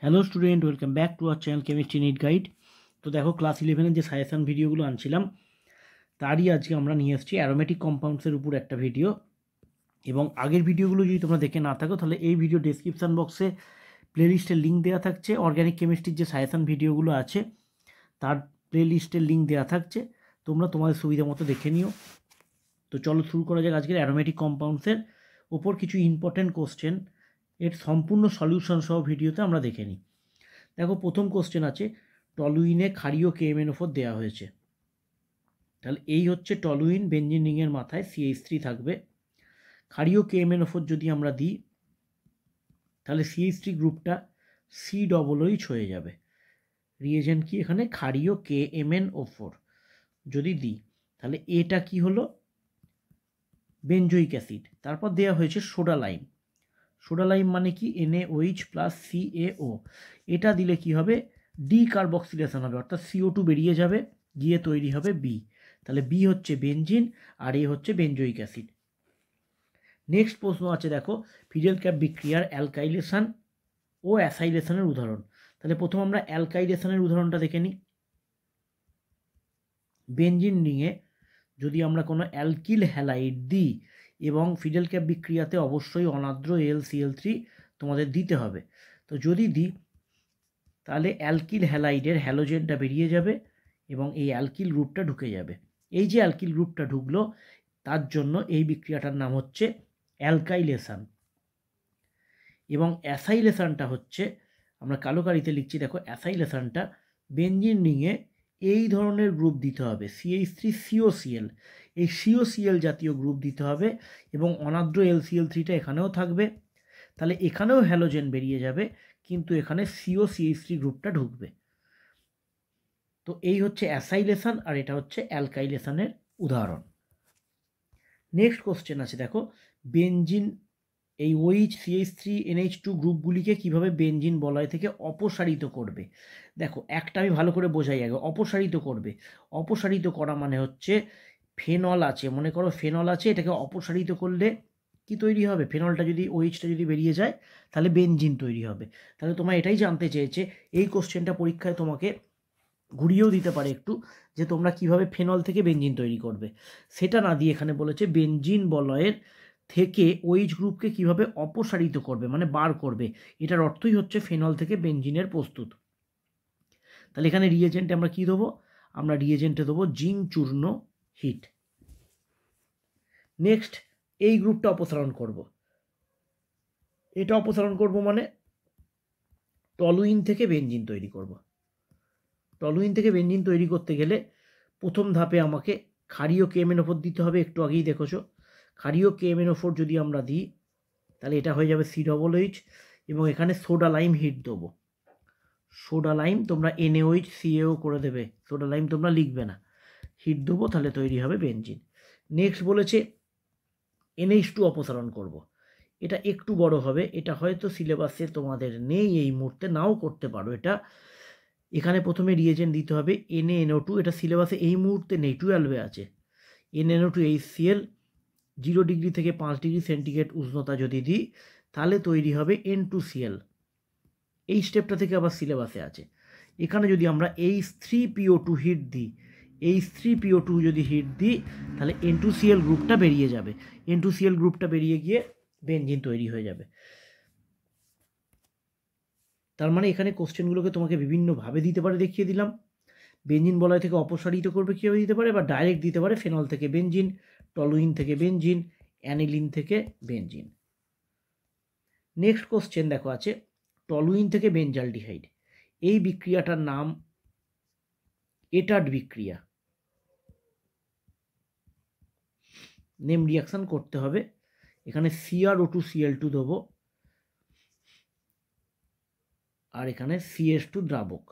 Hello student, welcome back to our channel chemistry NEET guide. তো দেখো, class 11-এর যে suggestion ভিডিওগুলো আনছিলাম তারই আজকে আমরা নিয়ে এসেছি অ্যারোমেটিক কম্পাউন্ডসের উপর একটা ভিডিও। এবং আগের ভিডিওগুলো যদি তোমরা দেখে না থাকো তাহলে এই ভিডিও ডেসক্রিপশান বক্সে প্লেলিস্টের লিঙ্ক দেওয়া থাকছে। অর্গ্যানিক কেমিস্ট্রির যে সাজেশন ভিডিওগুলো আছে তার প্লেলিস্টের লিঙ্ক দেওয়া থাকছে, তোমরা তোমাদের সুবিধা মতো দেখে নিও। তো চলো শুরু করা যাক আজকের অ্যারোমেটিক কম্পাউন্ডসের ওপর কিছু ইম্পর্টেন্ট কোশ্চেন। এর সম্পূর্ণ সলিউশন সহ ভিডিওতে আমরা দেখে নিই। দেখো, প্রথম কোশ্চেন আছে টলুইনে ক্ষারীয় KMnO4 দেওয়া হয়েছে। তাহলে এই হচ্ছে টলুইন, বেঞ্জিন রিংয়ের মাথায় CH3 থাকবে। ক্ষারীয় KMnO4 যদি আমরা দিই তাহলে CH3 গ্রুপটা COOH হয়ে যাবে। রিয়েজেন্ট কি এখানে? ক্ষারীয় KMnO4 যদি দিই তাহলে এটা কি হলো? Benzoic acid. তারপর দেওয়া হয়েছে সোডা লাইম। সোডা লাইম মানে কি? NaOH plus CaO। এটা দিলে কি হবে? ডিকার্বক্সিলেশন হবে, অর্থাৎ CO2 বেরিয়ে যাবে, গিয়ে তৈরি হবে B। তাহলে B হচ্ছে বেঞ্জিন আর A হচ্ছে বেঞ্জোইক অ্যাসিড। নেক্সট প্রশ্ন আছে, দেখো ফিডেল ক্যাপ বিক্রিয়ার অ্যালকাইলেশন ও অ্যাসাইলেশনের উদাহরণ। তাহলে প্রথম আমরা অ্যালকাইলেশনের উদাহরণটা দেখে নিই। বেঞ্জিন রিংয়ে যদি আমরা কোনো অ্যালকিল হ্যালাইড দিই এবং ফিডেল ক্যাপ বিক্রিয়াতে অবশ্যই অনার্দ্র AlCl3 তোমাদের দিতে হবে। তো যদি দিই তাহলে অ্যালকিল হ্যালাইডের হ্যালোজেনটা বেরিয়ে যাবে এবং এই অ্যালকিল গ্রুপটা ঢুকে যাবে। এই যে অ্যালকিল গ্রুপটা ঢুকলো তার জন্য এই বিক্রিয়াটার নাম হচ্ছে অ্যালকাইলেশন। এবং অ্যাসাইলেশনটা হচ্ছে, আমরা কালো কালিতে লিখছি, দেখো অ্যাসাইলেশনটা বেঞ্জিন রিংয়ে এই ধরনের গ্রুপ দিতে হবে, CH3COCl। এই COCl জাতীয় গ্রুপ দিতে হবে এবং অনার্দ্র LCl3টা এখানেও থাকবে। তাহলে এখানেও হ্যালোজেন বেরিয়ে যাবে কিন্তু এখানে COCH3 গ্রুপটা ঢুকবে। তো এই হচ্ছে অ্যাসাইলেশন আর এটা হচ্ছে অ্যালকাইলেশনের উদাহরণ। নেক্সট কোশ্চেন আছে, দেখো বেঞ্জিন এই OH CH3 NH2 গ্রুপগুলিকে কিভাবে বেঞ্জিন বলয় থেকে অপসারিত করবে। দেখো, একটা আমি ভালো করে বোঝাই আগে। অপসারিত করবে, অপসারিত করা মানে হচ্ছে ফেনল আছে, মনে করো ফেনল আছে, এটাকে অপসারিত করলে কি তৈরি হবে? ফেনলটা যদি OHটা যদি বেরিয়ে যায় তাহলে বেঞ্জিন তৈরি হবে। তাহলে তোমরা এটাই জানতে চেয়েছে। এই কোশ্চেনটা পরীক্ষায় তোমাকে ঘুরিয়েও দিতে পারে একটু, যে তোমরা কিভাবে ফেনল থেকে বেঞ্জিন তৈরি করবে। সেটা না দিয়ে এখানে বলেছে বেঞ্জিন বলয়ের থেকে OH গ্রুপকে কিভাবে অপসারিত করবে, মানে বার করবে। এটার অর্থই হচ্ছে ফেনল থেকে বেঞ্জিনের প্রস্তুত। তাহলে এখানে রিয়েজেন্টে আমরা কি দেবো? আমরা রিয়েজেন্টে দেবো জিঙ্ক চূর্ণ হিট। নেক্সট, এই গ্রুপটা অপসারণ করব। এটা অপসারণ করব মানে টলুইন থেকে বেঞ্জিন তৈরি করব। টলুইন থেকে বেঞ্জিন তৈরি করতে গেলে প্রথম ধাপে আমাকে ক্ষারীয় KMnO4 দিতে হবে। একটু আগেই দেখেছো, ক্ষারীয় KMnO4 যদি আমরা দিই তাহলে এটা হয়ে যাবে COOH এবং এখানে সোডা লাইম হিট দেবো। সোডা লাইম তোমরা NaOH CaO করে দেবে, সোডা লাইম তোমরা লিখবে না, হিট দেবো, তাহলে তৈরি হবে বেঞ্জিন। নেক্সট বলেছে NH2 অপসারণ করব। এটা একটু বড় হবে, এটা হয়তো সিলেবাসে তোমাদের নেই এই মুহূর্তে, নাও করতে পারো এটা। এখানে প্রথমে রিয়েজেন্ট দিতে হবে NaNO2, এটা সিলেবাসে এই মুহূর্তে নেই, 12-এ আছে। NaNO2HCl 0 ডিগ্রি থেকে 5 ডিগ্রি সেন্টিগ্রেড উষ্ণতা যদি দিই তাহলে তৈরি হবে N2Cl। এই স্টেপটা থেকে আবার সিলেবাসে আছে। এখানে যদি আমরা H3PO2 হিট দিই, H3PO2 যদি হিট দিই তাহলে N2Cl গ্রুপটা বেরিয়ে যাবে। N2Cl গ্রুপটা বেরিয়ে গিয়ে বেঞ্জিন তৈরি হয়ে যাবে। তার মানে এখানে কোশ্চেনগুলোকে তোমাকে বিভিন্নভাবে দিতে পারে, দেখিয়ে দিলাম। বেঞ্জিন বলয় থেকে অপসারিত করবে কীভাবে দিতে পারে, বা ডাইরেক্ট দিতে পারে ফেনল থেকে বেঞ্জিন, টলুইন থেকে বেঞ্জিন, অ্যানিলিন থেকে বেঞ্জিন। নেক্সট কোশ্চেন দেখো আছে টলুইন থেকে বেঞ্জালডিহাইড। এই বিক্রিয়াটার নাম এটাড বিক্রিয়া। নেম রিয়াকশান করতে হবে। এখানে CrO2Cl2 দেবো আর এখানে CH2 দ্রাবক,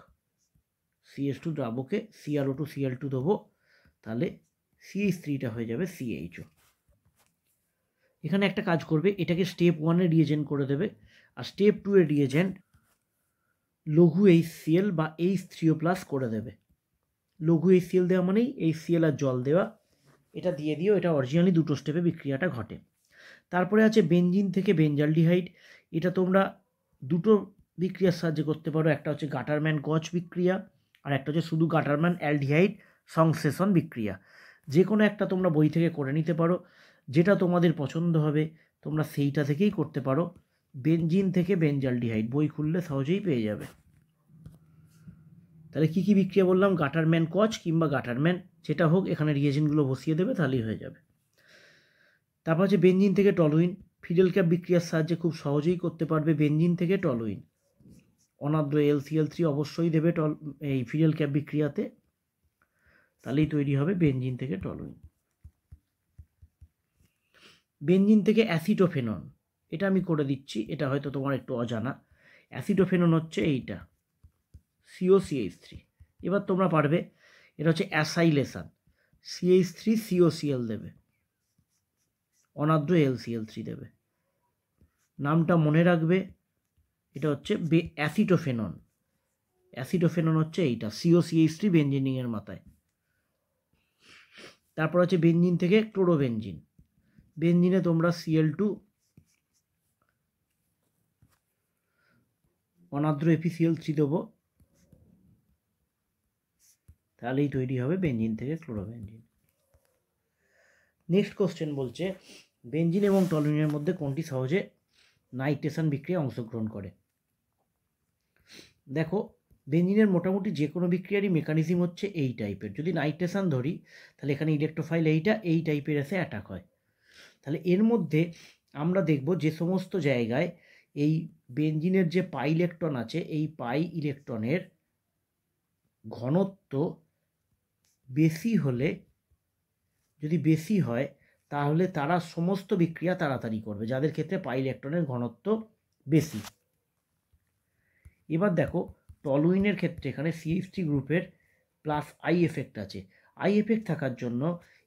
CH2 দ্রাবকে CrO2Cl2 দেবো, তাহলে CH3টা হয়ে যাবে CHO। এখানে একটা কাজ করবে, এটাকে স্টেপ 1-এ রিয়েজেন্ট করে দেবে আর স্টেপ 2-এর রিয়েজেন্ট লঘু HCl বা H3O+ করে দেবে। লঘু HCl দেওয়া মানেই HCl আর জল দেওয়া, এটা দিয়ে দিও। এটা অরিজিনালি দুটো স্টেপে বিক্রিয়াটা ঘটে। তারপরে আছে বেঞ্জিন থেকে বেঞ্জালডিহাইড। এটা তোমরা দুটো বিক্রিয়ার সাহায্যে করতে পারো। একটা হচ্ছে গাটারম্যান কচ বিক্রিয়া, আর একটা হচ্ছে শুধু গাটারম্যান অ্যালডিহাইড সংশ্লেষণ বিক্রিয়া। যে কোনো একটা তোমরা বই থেকে করে নিতে পারো, যেটা তোমাদের পছন্দ হবে তোমরা সেইটা থেকেই করতে পারো। বেনজিন থেকে বেনজালডিহাইড বই খুললে সহজেই পেয়ে যাবে। তাহলে কী কী বিক্রিয়া বললাম? গাটারম্যান কচ কিংবা গাটারম্যান যেটা হোক, এখানে রিয়েজেন্টগুলো বসিয়ে দেবে, তাহলেই হয়ে যাবে। তারপর হচ্ছে বেনজিন থেকে টলুইন। ফিডেল ক্যাপ বিক্রিয়ার সাহায্যে খুব সহজেই করতে পারবে বেনজিন থেকে টলুইন। অনাদ্র LCl3 অবশ্যই দেবে এই ফিডেল ক্যাপ বিক্রিয়াতে, তাহলেই তৈরি হবে বেনজিন থেকে টলুইন। বেনজিন থেকে অ্যাসিটোফেনন, এটা আমি করে দিচ্ছি, এটা হয়তো তোমার একটু অজানা। অ্যাসিটোফেনন হচ্ছে এইটা COCH3। এবার তোমরা পারবে, এটা হচ্ছে অ্যাসাইলেশন, CH3COCl দেবে, অনাদ্র LCl3 দেবে। নামটা মনে রাখবে, এটা হচ্ছে অ্যাসিটোফেনন। অ্যাসিটোফেনন হচ্ছে এইটা COCH3 বেনজিনের মাথায়। তারপর হচ্ছে বেনজিন থেকে ক্লোরোবেনজিন। বেনজিনে তোমরা Cl2 অনাদ্র FeCl3 দেবো, তাহলেই তৈরি হবে বেনজিন থেকে ক্লোরোবেনজিন। নেক্সট কোশ্চেন বলছে বেনজিন এবং টলুইনের মধ্যে কোনটি সহজে নাইট্রেশন বিক্রিয়ায় অংশগ্রহণ করে? দেখো, বেনজিনের মোটামুটি যে কোনো বিক্রিয়ারই মেকানিজম হচ্ছে এই টাইপের। যদি নাইট্রেশন ধরি তাহলে এখানে ইলেকট্রোফাইল এই টাইপের এসে অ্যাটাক হয়। তাহলে এর মধ্যে আমরা দেখব যে সমস্ত জায়গায় এই বেনজিনের যে পাই ইলেকট্রন আছে, এই পাই ইলেকট্রনের ঘনত্ব বেশি হলে, যদি বেশি হয় তাহলে তারা সমস্ত বিক্রিয়া তাড়াতাড়ি করবে, যাদের ক্ষেত্রে পাই ইলেকট্রনের ঘনত্ব বেশি। এবার দেখো, টলুইনের ক্ষেত্রে এখানে CH3 গ্রুপের প্লাস আই এফেক্ট আছে। আই এফেক্ট থাকার জন্য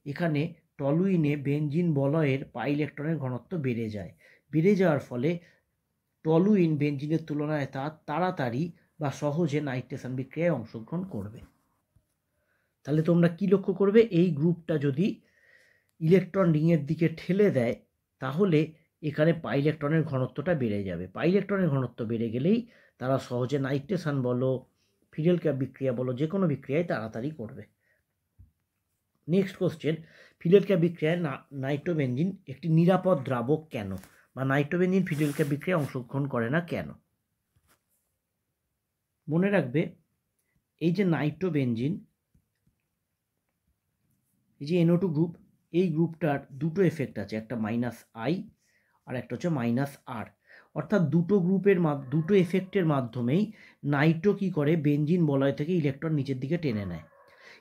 এখানে টলুইনে বেনজিন বলয়ের পাই ইলেকট্রনের ঘনত্ব বেড়ে যায়। বেড়ে যাওয়ার ফলে টলুইন বেনজিনের তুলনায় তাড়াতাড়ি বা সহজে নাইট্রেশন বিক্রিয়ায় অংশগ্রহণ করবে। তাহলে তোমরা কি লক্ষ্য করবে? এই গ্রুপটা যদি ইলেকট্রন রিংয়ের দিকে ঠেলে দেয় তাহলে এখানে পাই ইলেকট্রনের ঘনত্বটা বেড়ে যাবে। পাই ইলেকট্রনের ঘনত্ব বেড়ে গেলেই তারা সহজে নাইট্রেশন বলো, ফিডেল ক্যাপ বিক্রিয়া বলো, যে কোনো বিক্রিয়ায় তাড়াতাড়ি করবে। নেক্সট কোশ্চেন, ফিডেল ক্যাপ বিক্রিয়ায় নাইট্রোবেনজিন একটি নিরাপদ দ্রাবক কেন? বা নাইট্রোবেনজিন ফিডেল ক্যাপ বিক্রিয়ায় অংশগ্রহণ করে না কেন? মনে রাখবে, এই যে নাইট্রোবেনজিন, এই যে NO2 গ্রুপ, এই গ্রুপটার দুটো এফেক্ট আছে, একটা -I আর একটা হচ্ছে -R। অর্থাৎ দুটো এফেক্টের মাধ্যমেই নাইট্রো কী করে, বেনজিন বলয় থেকে ইলেকট্রন নিচের দিকে টেনে নেয়।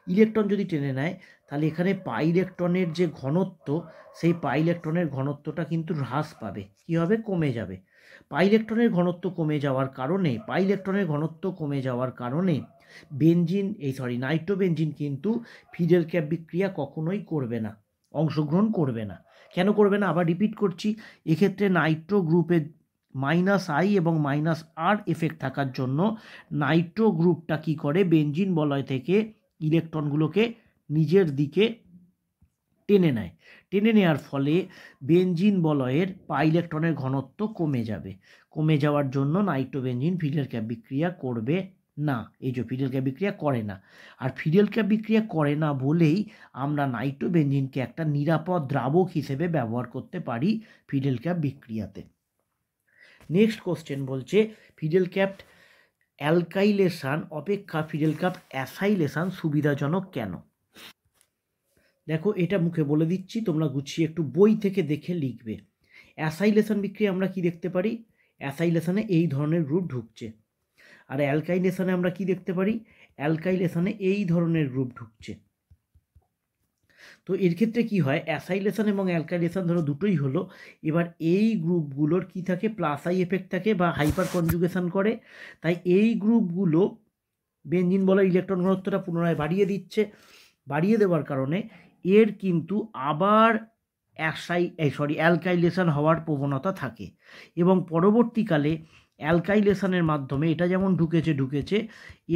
ইলেকট্রন যদি টেনে নেয় তাহলে এখানে পাই ইলেকট্রনের যে ঘনত্ব, সেই পাই ইলেকট্রনের ঘনত্বটা কিন্তু হ্রাস পাবে, কী হবে, কমে যাবে। পাই ইলেকট্রনের ঘনত্ব কমে যাওয়ার কারণে নাইট্রোবেনজিন কিন্তু ফিডেল ক্যাপ বিক্রিয়া কখনোই করবে না, অংশগ্রহণ করবে না। কেন করবে না? আবার রিপিট করছি, এক্ষেত্রে নাইট্রো গ্রুপের -I এবং -R এফেক্ট থাকার জন্য নাইট্রো গ্রুপটা কী করে, বেনজিন বলয় থেকে ইলেকট্রনগুলোকে নিজের দিকে টেনে নেয়। টেনে নেওয়ার ফলে বেনজিন বলয়ের পাই ইলেকট্রনের ঘনত্ব কমে যাবে। কমে যাওয়ার জন্য নাইট্রোবেনজিন ফিডেল ক্যাপ বিক্রিয়া করবে না। এই যে ফিডেল ক্যাপ বিক্রিয়া করে না, আর ফিডেল ক্যাপ বিক্রিয়া করে না বলেই আমরা নাইট্রোবেনজিনকে একটা নিরাপদ দ্রাবক হিসেবে ব্যবহার করতে পারি ফিডেল ক্যাপ বিক্রিয়াতে। নেক্সট কোশ্চেন বলছে ফিডেল ক্যাপ অ্যালকাইলেশন অপেক্ষা ফিডেল ক্যাপ অ্যাসাইলেশন সুবিধাজনক কেন? দেখো, এটা মুখে বলে দিচ্ছি, তোমরা গুছিয়ে একটু বই থেকে দেখে লিখবে। অ্যাসাইলেশন বিক্রিয়া আমরা কি দেখতে পারি? অ্যাসাইলেশনে এই ধরনের গ্রুপ ঢুকছে। আর অ্যালকাইলেশনে আমরা কি দেখতে পারি? অ্যালকাইলেশনে এই ধরনের গ্রুপ ঢুকছে। তো এর ক্ষেত্রে কি হয়, অ্যাসাইলেশন এবং অ্যালকাইলেশন ধরো দুটোই হলো, এবার এই গ্রুপগুলোর কি থাকে, +I এফেক্ট থাকে বা হাইপার কনজুগেশন করে। তাই এই গ্রুপগুলো বেনজিন বলয় ইলেকট্রন ঘনত্বটা পুনরায় বাড়িয়ে দিচ্ছে। বাড়িয়ে দেওয়ার কারণে এর কিন্তু আবার অ্যালকাইলেশন হওয়ার প্রবণতা থাকে, এবং পরবর্তীকালে অ্যালকাইলেশনের মাধ্যমে এটা যেমন ঢুকেছে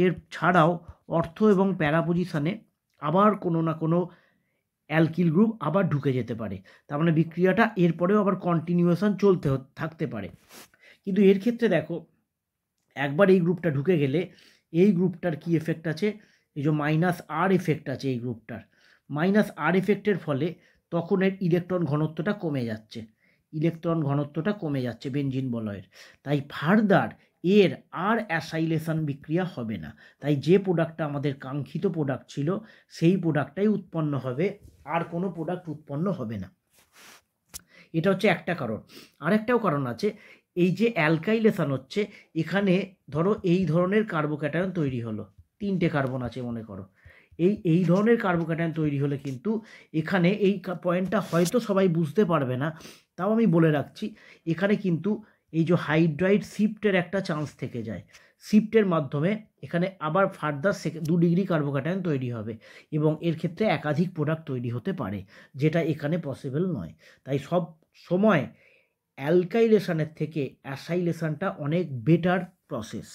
এর ছাড়াও অর্থ এবং প্যারা পজিশানে আবার কোনো না কোনো অ্যালকিল গ্রুপ আবার ঢুকে যেতে পারে। তার মানে বিক্রিয়াটা এরপরেও আবার কন্টিনিউয়েশন চলতে থাকতে পারে। কিন্তু এর ক্ষেত্রে দেখো, একবার এই গ্রুপটা ঢুকে গেলে এই গ্রুপটার কি এফেক্ট আছে, এই যে -R এফেক্ট আছে এই গ্রুপটার, -R এফেক্টের ফলে তখন এর ইলেকট্রন ঘনত্বটা কমে যাচ্ছে বেনজিন বলয়ের। তাই ফার্দার এর আর অ্যাসাইলেশন বিক্রিয়া হবে না। তাই যে প্রোডাক্টটা আমাদের কাঙ্ক্ষিত প্রোডাক্ট ছিল সেই প্রোডাক্টটাই উৎপন্ন হবে, আর কোনো প্রোডাক্ট উৎপন্ন হবে না। এটা হচ্ছে একটা কারণ। আরেকটাও কারণ আছে, এই যে অ্যালকাইলেশন হচ্ছে, এখানে ধরো এই ধরনের কার্বোক্যাটায়ন তৈরি হলো, 3টে কার্বন আছে মনে করো, এই ধরনের কার্বোক্যাটায়ন তৈরি হলে কিন্তু এখানে এই পয়েন্টটা হয়তো সবাই বুঝতে পারবে না, তাও আমি বলে রাখছি, এখানে কিন্তু এই যে হাইড্রাইড শিফটের একটা চান্স থেকে যায়। শিফটের মাধ্যমে এখানে আবার ফার্দার 2 ডিগ্রি কার্বোক্যাটায়ন তৈরি হবে এবং এর ক্ষেত্রে একাধিক প্রোডাক্ট তৈরি হতে পারে, যেটা এখানে পসিবল নয়। তাই সব সময় অ্যালকাইলেশনের থেকে অ্যাসাইলেশনটা অনেক বেটার প্রসেস।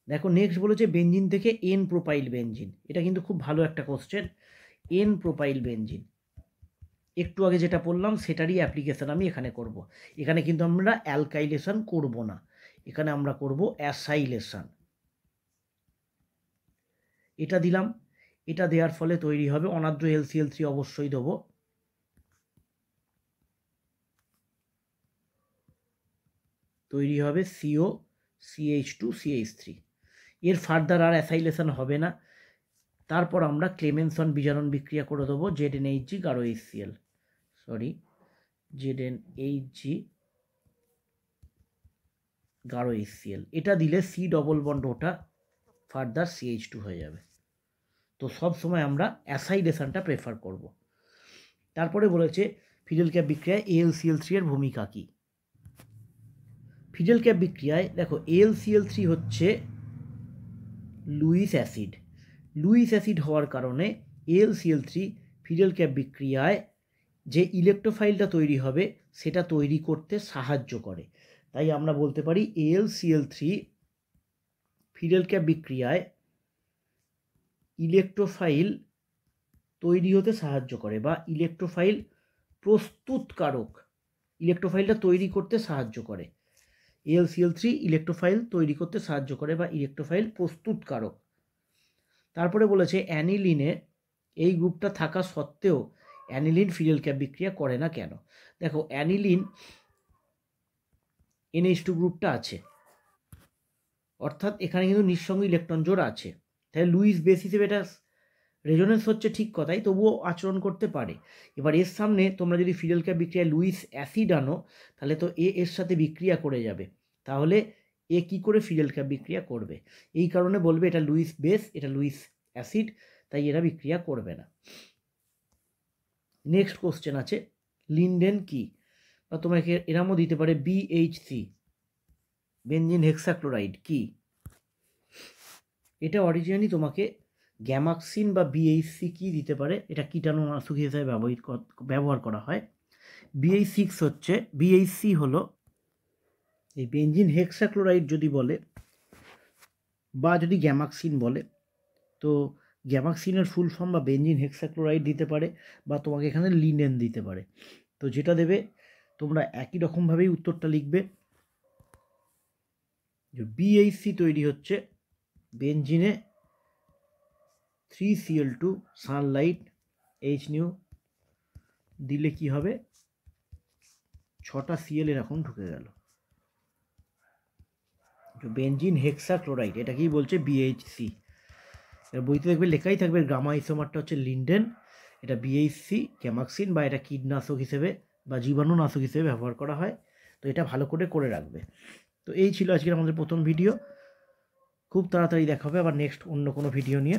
দেখো নেক্সট বলেছে বেনজিন থেকে এন প্রোপাইল বেনজিন। এটা কিন্তু খুব ভালো একটা কোশ্চেন। এন প্রোপাইল বেনজিন, একটু আগে যেটা বললাম সেটারই অ্যাপ্লিকেশন আমি এখানে করব। এখানে কিন্তু আমরা অ্যালকাইলেশন করব না, এখানে আমরা করব অ্যাসাইলেশন। এটা দিলাম, এটা দেওয়ার ফলে তৈরি হবে অনাদ্র LCl3 অবশ্যই দেবো, তৈরি হবে CO CH2 CH3। এর ফার্দার আর অ্যাসাইলেশন হবে না। তারপর আমরা ক্লেমেনসন বিজারণ বিক্রিয়া করে দেবো ZnHg গাঢ় HCl, ZnHg গাঢ় HCl। এটা দিলে C ডবল বন্ড ওটা ফার্দার CH2 হয়ে যাবে। তো সব সময় আমরা অ্যাসাইলেশনটা প্রেফার করব। তারপরে বলেছে ফিডেল ক্যাপ বিক্রিয়ায় AlCl3 এর ভূমিকা কী। ফিডেল ক্যাপ বিক্রিয়ায় দেখো AlCl3 হচ্ছে লুইস অ্যাসিড। লুইস অ্যাসিড হওয়ার কারণে AlCl3 ফিডেল ক্যাপ বিক্রিয়ায় যে ইলেকট্রোফাইলটা তৈরি হবে সেটা তৈরি করতে সাহায্য করে। তাই আমরা বলতে পারি AlCl3 ফিডেল ক্যাপ বিক্রিয়ায় ইলেকট্রোফাইল তৈরি হতে সাহায্য করে বা ইলেকট্রোফাইল প্রস্তুতকারক, ইলেকট্রোফাইলটা তৈরি করতে সাহায্য করে। AlCl3 ইলেকট্রোফাইল তৈরি করতে সাহায্য করে বা ইলেকট্রোফাইল প্রস্তুতকারক। তারপরে বলেছে অ্যানিলিনে এই গ্রুপটা থাকা সত্ত্বেও অ্যানিলিন ফিডেল ক্যাপ বিক্রিয়া করে না কেন। দেখো অ্যানিলিন NH2 গ্রুপটা আছে, অর্থাৎ এখানে কিন্তু নিঃসঙ্গ ইলেকট্রন জোড় আছে, তাই লুইস বেস হিসেবে এটা রেজোনেন্স হচ্ছে ঠিক কথাই, তবুও আচরণ করতে পারে। এবার এর সামনে তোমরা যদি ফিডেল ক্যাপ বিক্রিয়ায় লুইস অ্যাসিড আনো তাহলে তো এর সাথে বিক্রিয়া করে যাবে, তাহলে এ কি করে ফিডেল ক্যাপ বিক্রিয়া করবে, এই কারণে বলবে এটা লুইস বেস, এটা লুইস অ্যাসিড, তাই এরা বিক্রিয়া করবে না। নেক্সট কোশ্চেন আছে লিন্ডেন কি, বা তোমাকে এরামও দিতে পারে BHC বেনজিন হেক্সাক্লোরাইড কি। এটা অরিজিনালি তোমাকে গ্যামাক্সিন বা BH6 কি দিতে পারে, এটা কীটাণুনাশক হিসেবে ব্যবহার করা হয়। BH6 হলো এই বেনজিন হেক্সাক্লোরাইড যদি বলে বা যদি গ্যামাক্সিন বলে, তো গ্যামাক্সিনের ফুল ফর্ম বা বেনজিন হেক্সাক্লোরাইড দিতে পারে বা তোমাকে এখানে লিনেন দিতে পারে। তো যেটা দেবে তোমরা একই রকমভাবেই উত্তরটা লিখবে। যে BHC তৈরি হচ্ছে বেনজিনে 3Cl2 সানলাইট HNu দিলে কি হবে, 6টা Cl এরকম ঢুকে গেল। বেনজিন হেক্সাক্লোরাইড এটা কি বলছে BHC, এর বইতে দেখবে লেখাই থাকবে গামা আইসোমারটা হচ্ছে লিন্ডেন, এটা BHC গ্যামাক্সিন বা এটা কীটনাশক হিসেবে বা জীবাণুনাশক হিসেবে ব্যবহার করা হয়। তো এটা ভালো করে রাখবে। তো এই ছিল আজকের আমাদের প্রথম ভিডিও, খুব তাড়াতাড়ি দেখা হবে আবার নেক্সট অন্য কোনো ভিডিও নিয়ে।